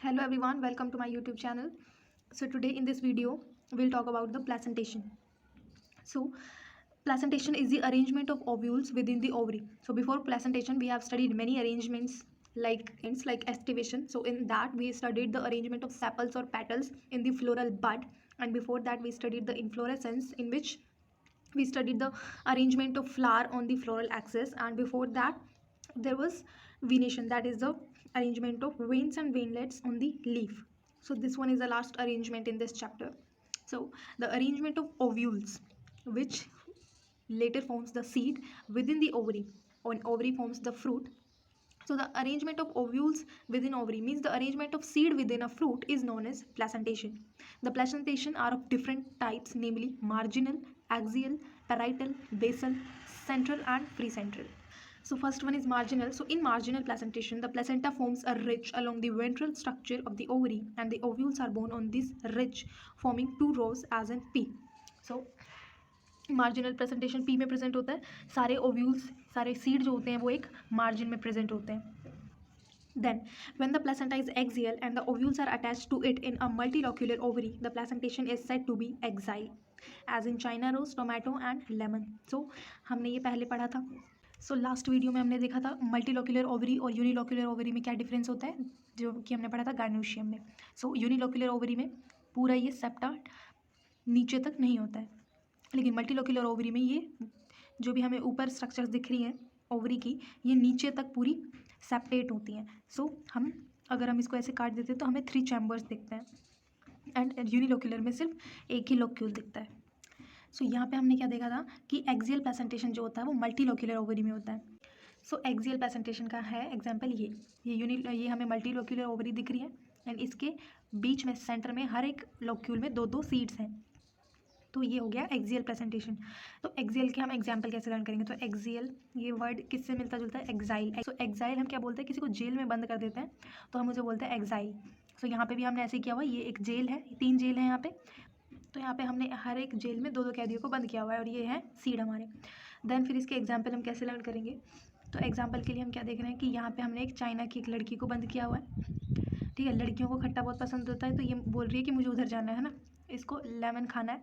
Hello everyone, welcome to my YouTube channel. So today in this video, we'll talk about the placentation. So placentation is the arrangement of ovules within the ovary. So before placentation, we have studied many arrangements like estivation. So in that we studied the arrangement of sepals or petals in the floral bud, and before that we studied the inflorescence, in which we studied the arrangement of flower on the floral axis, and before that there was venation, that is the arrangement of veins and veinlets on the leaf. So this one is the last arrangement in this chapter. So the arrangement of ovules, which later forms the seed within the ovary, or an ovary forms the fruit. So the arrangement of ovules within ovary means the arrangement of seed within a fruit is known as placentation. The placentation are of different types, namely marginal, axial, parietal, basal, central and precentral. So first one is marginal. So in marginal placentation, the placenta forms a ridge along the ventral structure of the ovary, and the ovules are borne on this ridge, forming two rows as in P. So marginal presentation P में present होता है, सारे ovules, सारे seed जो होते हैं वो एक मार्जिन में प्रेजेंट होते हैं. Then, when the placenta is axial and the ovules are attached to it in a multilocular ovary, the placentation is said to be axile, as in China rose, tomato and lemon. So, हमने ये पहले पढ़ा था. So last video में हमने देखा था multilocular ovary और यूनिलोक्यूलर ओवरी में क्या डिफरेंस होता है, जो कि हमने पढ़ा था गायनोशियम में. सो यूनिलोक्यूलर ओवरी में पूरा ये सेप्टा नीचे तक नहीं होता है, लेकिन मल्टीलोक्यूलर ओवरी में ये जो भी हमें ऊपर स्ट्रक्चर्स दिख रही हैं ओवरी की, ये नीचे तक पूरी सेपरेट होती हैं. सो अगर हम इसको ऐसे काट देते हैं तो हमें 3 चैम्बर्स दिखते हैं, एंड यूनिलोक्यूलर में सिर्फ एक ही लोक्यूल दिखता है. सो यहाँ पे हमने क्या देखा था कि एक्सियल प्लेसेंटेशन जो होता है वो मल्टीलोक्यूलर ओवरी में होता है. सो एक्सियल प्लेसेंटेशन का है एग्जांपल ये हमें मल्टीलोक्यूलर ओवरी दिख रही है, एंड इसके बीच में सेंटर में हर एक लोक्यूल में 2-2 सीड्स हैं. तो ये हो गया एक्सियल प्रेजेंटेशन. तो एक्सियल के हम एग्जांपल कैसे लर्न करेंगे. तो एक्सियल ये वर्ड किससे मिलता जुलता है, एक्साइल. सो एक्साइल हम क्या बोलते हैं, किसी को जेल में बंद कर देते हैं तो हम उसे बोलते हैं एक्साइल. सो यहाँ पे भी हमने ऐसे किया हुआ, ये एक जेल है, 3 जेल हैं यहाँ पे. तो यहाँ पे हमने हर एक जेल में 2-2 कैदियों को बंद किया हुआ है, और ये है सीड हमारे. देन फिर इसके एग्जाम्पल हम कैसे लर्न करेंगे. तो एग्जाम्पल के लिए हम क्या देख रहे हैं कि यहाँ पे हमने एक चाइना की एक लड़की को बंद किया हुआ है. ठीक है, लड़कियों को खट्टा बहुत पसंद होता है, तो ये बोल रही है कि मुझे उधर जाना है ना, इसको लेमन खाना है,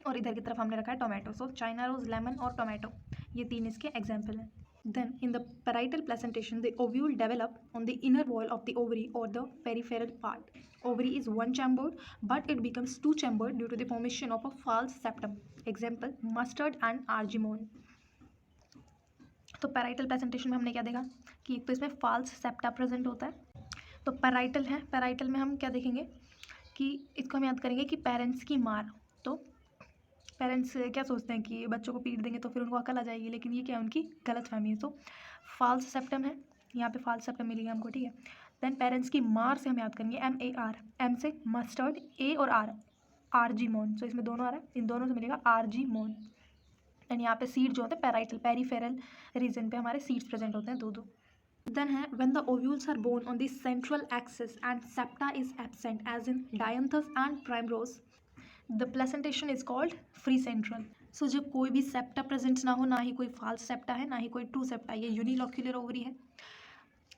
और इधर की तरफ हमने रखा है tomato. So China rose, lemon और टोमेटो, ये 3 इसके एग्जाम्पल हैं. Then in the parietal placentation, the ovule develop on the inner wall of the ovary or the peripheral part. Ovary is one chambered, but it becomes two chambered due to the formation of a false septum. Example: mustard and argemone. तो parietal placentation में हमने क्या देखा कि एक तो इसमें false septa present होता है. तो parietal है, parietal में हम क्या देखेंगे कि इसको हम याद करेंगे कि पेरेंट्स की मार. तो पेरेंट्स क्या सोचते हैं कि बच्चों को पीट देंगे तो फिर उनको अकल आ जाएगी, लेकिन ये क्या है, उनकी गलत फहमी है. सो फॉल्स सेप्टम है, यहाँ पे फॉल्स सेप्टम मिलेगा हमको. ठीक है, देन पेरेंट्स की मार से हम याद करेंगे MAR, एम से मस्टर्ड, A और R आर्जीमोन. सो इसमें दोनों आ रहा है, इन दोनों से मिलेगा आर्जीमोन. एंड यहाँ पे सीड जो होते हैं पैराइटल पेरीफेरल रीजन पे हमारे सीड्स प्रेजेंट होते हैं 2-2. Then है when the ovules are borne on the central axis and septa is absent, as in dianthus and primrose, the placentation is called free central. So जब कोई भी septa present ना हो, ना ही कोई फाल्स सेप्टा है, ना ही कोई ट्रू सेप्टा, ये यूनिलोक्यूलर ओवरी है,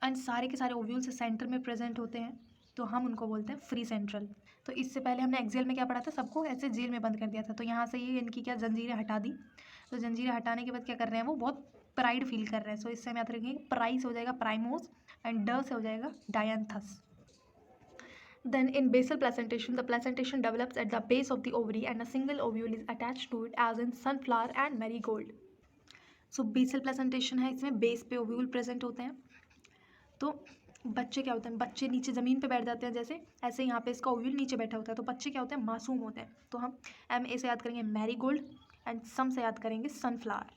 एंड सारे के सारे ओव्यूल्स सेंटर में प्रेजेंट होते हैं, तो हम उनको बोलते हैं फ्री सेंट्रल. तो इससे पहले हमने एक्सियल में क्या पढ़ा था, सबको ऐसे जेल में बंद कर दिया था. तो यहाँ से ये इनकी क्या जंजीरें हटा दी. तो जंजीरें हटाने के बाद क्या कर रहे हैं, वो बहुत प्राइड फील कर रहे हैं. सो इससे हम याद रखेंगे प्राइस हो जाएगा प्राइमोस, एंड ड से हो जाएगा dianthus. Then in basal placentation, the placentation develops at the base of the ovary and a single ovule is attached to it, as in sunflower and marigold. So basal placentation है, इसमें base पे ovule present होते हैं. तो बच्चे क्या होते हैं, बच्चे नीचे ज़मीन पे बैठ जाते हैं, जैसे ऐसे यहाँ पे इसका ओव्यूल नीचे बैठा होता है. तो बच्चे क्या होते हैं, मासूम होते हैं. तो हम MA से याद करेंगे मैरीगोल्ड, एंड सम से याद करेंगे सनफ्लावर.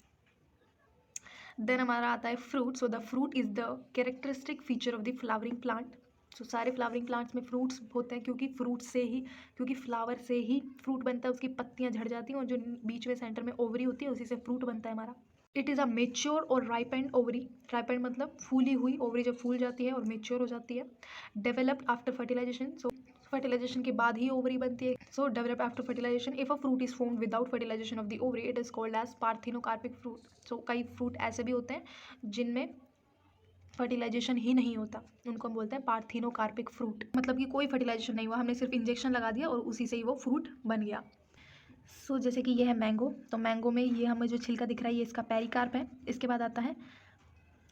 देन हमारा आता है fruit. So the fruit is the characteristic feature of the flowering plant. So सारे फ्लावरिंग प्लांट्स में फ्रूट्स होते हैं, क्योंकि फ्लावर से ही फ्रूट बनता है, उसकी पत्तियां झड़ जाती हैं, और जो बीच में सेंटर में ओवरी होती है उसी से फ्रूट बनता है हमारा. इट इज़ अ मेच्योर और राइपेंड ओवरी. राइपेंड मतलब फूली हुई ओवरी जब फूल जाती है और मेच्योर हो जाती है. Developed after fertilization. So fertilization के बाद ही ओवरी बनती है. So developed after fertilization. If a fruit is formed without fertilization of the ovary, it is called as parthenocarpic fruit. So कई फ्रूट ऐसे भी होते हैं जिनमें फर्टिलाइजेशन ही नहीं होता, उनको हम बोलते हैं पार्थिनोकार्पिक फ्रूट। मतलब कि कोई फर्टिलाइजेशन नहीं हुआ, हमने सिर्फ इंजेक्शन लगा दिया और उसी से ही वो फ्रूट बन गया। सो जैसे कि ये है मैंगो, तो मैंगो में ये हमें जो छिलका दिख रहा है ये इसका पेरिकार्प है। इसके बाद आता है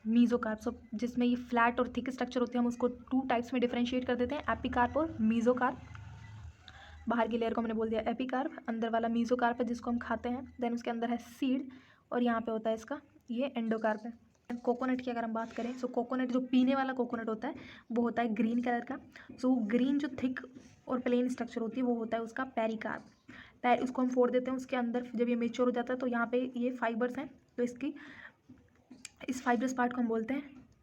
मीजोकार्प, सो जिसमें ये फ्लैट और थिक स्ट्रक्चर होते हैं, हम उसको 2 टाइप्स में डिफरेंशिएट कर देते हैं, एपिकार्प और मीजोकार्प। बाहर की लेयर को मैंने बोल दिया एपिकार्प, अंदर वाला मीजोकार्प है जिसको हम खाते हैं। देन उसके अंदर है सीड और यहाँ पे होता है इसका ये एंडोकार्प है। कोकोनट की अगर हम बात करें, सो कोकोनट जो पीने वाला कोकोनट होता है वो होता है ग्रीन कलर का। सो ग्रीन जो थिक और प्लेन स्ट्रक्चर होती है वो होता है उसका पेरिकार्प। उसको हम फोड़ देते हैं, उसके अंदर जब ये मेच्योर हो जाता है तो यहाँ पे ये फाइबर्स हैं, तो इस फाइबरस पार्ट को हम बोलते हैं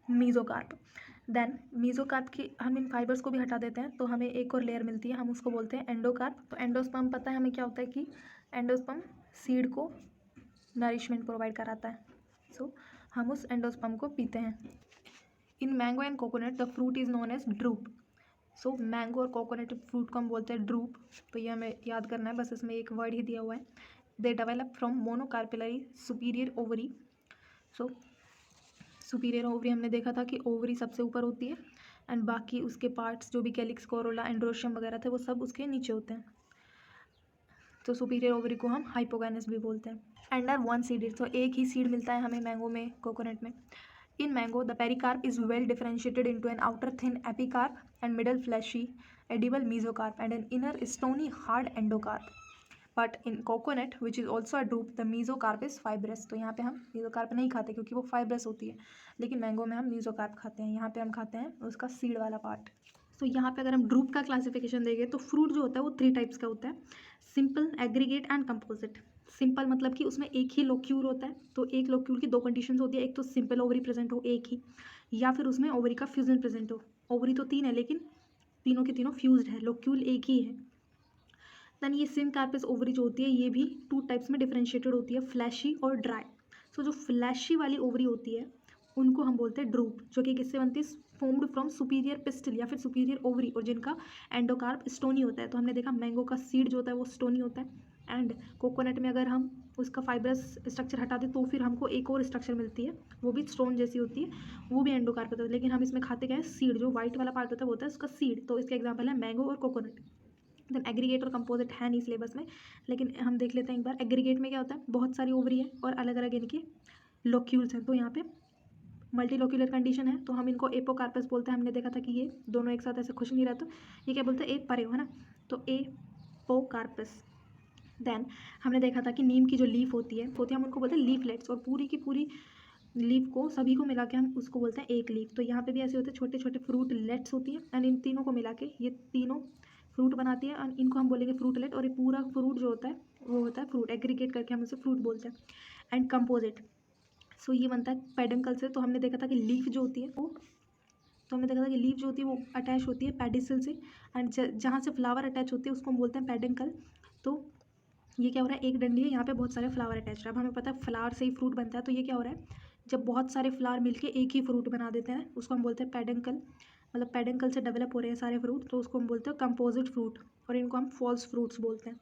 मीजोकार्प। देन मीजोकार्प की हम इन फाइबर्स को भी हटा देते हैं तो हमें एक और लेयर मिलती है, हम उसको बोलते हैं एंडोकार्प। तो एंडोस्पर्म पता है हमें क्या होता है कि एंडोस्पर्म सीड को नरिशमेंट प्रोवाइड कराता है। सो हम उस एंडोस्पर्म को पीते हैं। In mango and coconut the fruit is known as drupe. So mango और कोकोनट फ्रूट को हम बोलते हैं ड्रूप, तो ये हमें याद करना है, बस इसमें एक वर्ड ही दिया हुआ है। They develop from monocarpellary superior ovary. So superior ovary हमने देखा था कि ओवरी सबसे ऊपर होती है एंड बाकी उसके पार्ट्स जो भी कैलिक्स, कोरोला, एंड्रोशियम वगैरह थे वो सब उसके नीचे होते हैं। तो सुपीरियर ओवरी को हम हाइपोगाइनस भी बोलते हैं। एंड आर वन सीडेड, तो एक ही सीड मिलता है हमें मैंगो में, कोकोनट में। In mango the pericarp is well differentiated into an outer thin epicarp and middle fleshy edible mesocarp and an inner stony hard endocarp. But in coconut which is also a drupe the mesocarp is fibrous. तो यहाँ पे हम mesocarp नहीं खाते क्योंकि वो fibrous होती है, लेकिन मैंगो में हम मीजोकार्प खाते हैं। यहाँ पे हम खाते हैं उसका सीड वाला पार्ट। तो यहाँ पे अगर हम ड्रूप का क्लासिफिकेशन देंगे तो फ्रूट जो होता है वो 3 टाइप्स का होता है, simple, aggregate and composite. Simple मतलब कि उसमें एक ही लोक्यूल होता है, तो एक लोक्यूल की 2 कंडीशंस होती है, एक तो सिंपल ओवरी प्रेजेंट हो एक ही, या फिर उसमें ओवरी का फ्यूजन प्रेजेंट हो। ओवरी तो 3 है लेकिन तीनों के तीनों फ्यूज्ड है, लोक्यूल एक ही है। देन ये सिनकार्पस ओवरी जो होती है ये भी 2 टाइप्स में डिफरेंशिएटेड होती है, फ्लैशी और ड्राई। सो जो फ्लैशी वाली ओवरी होती है उनको हम बोलते हैं ड्रूप, जो कि किससे बनती है, फॉर्म्ड फ्रॉम सुपीरियर पिस्टल या फिर सुपीरियर ओवरी, और जिनका एंडोकार्प स्टोनी होता है। तो हमने देखा मैंगो का सीड जो होता है वो स्टोनी होता है एंड कोकोनट में अगर हम उसका फाइब्रस स्ट्रक्चर हटा दें तो फिर हमको एक और स्ट्रक्चर मिलती है, वो भी स्टोन जैसी होती है, वो भी एंडोकार्प होता है। लेकिन हम इसमें खाते क्या है, सीड, जो व्हाइट वाला पार्ट होता है वो होता है उसका सीड। तो इसके एग्जाम्पल है मैंगो और कोकोनट। देन एग्रीगेट और कंपोजिट है नहीं सिलेबस में, लेकिन हम देख लेते हैं एक बार। एग्रीगेट में क्या होता है, बहुत सारी ओवरी है और अलग अलग इनके लोक्यूल्स हैं, तो यहाँ पे मल्टी लोक्यूलर कंडीशन है, तो हम इनको एपोकार्पस बोलते हैं। हमने देखा था कि ये दोनों एक साथ ऐसे खुश नहीं रहते, ये क्या बोलते हैं, एक परे हो, है ना, तो एपोकार्पस। देन हमने देखा था कि नीम की जो लीफ होती है हम उनको बोलते हैं लीफलेट्स, और पूरी की पूरी लीफ को सभी को मिला के हम उसको बोलते हैं एक लीफ। तो यहाँ पे भी ऐसे होते हैं, छोटे छोटे फ्रूट लेट्स होती है एंड इन तीनों को मिला के ये तीनों फ्रूट बनाती है एंड इनको हम बोलेंगे फ्रूटलेट, और ये पूरा फ्रूट जो होता है वो होता है फ्रूट, एग्रीगेट करके हम उसे फ्रूट बोलते हैं। एंड कंपोजिट, सो ये बनता है पेडंकल से। तो हमने देखा था कि लीफ जो होती है वो लीफ जो होती है वो अटैच होती है पेडिसल से, एंड जहाँ से फ्लावर अटैच होती है उसको हम बोलते हैं पेडंकल। तो ये क्या हो रहा है, एक डंडी है, यहाँ पे बहुत सारे फ्लावर अटैच है। अब हमें पता है फ्लावर से ही फ्रूट बनता है, तो ये क्या हो रहा है, जब बहुत सारे फ्लावर मिलके एक ही फ्रूट बना देते हैं उसको हम बोलते हैं पेडंकल। मतलब पेडंकल से डेवलप हो रहे हैं सारे फ्रूट, तो उसको हम बोलते हैं कंपोजिट फ्रूट, और इनको हम फॉल्स फ्रूट्स बोलते हैं।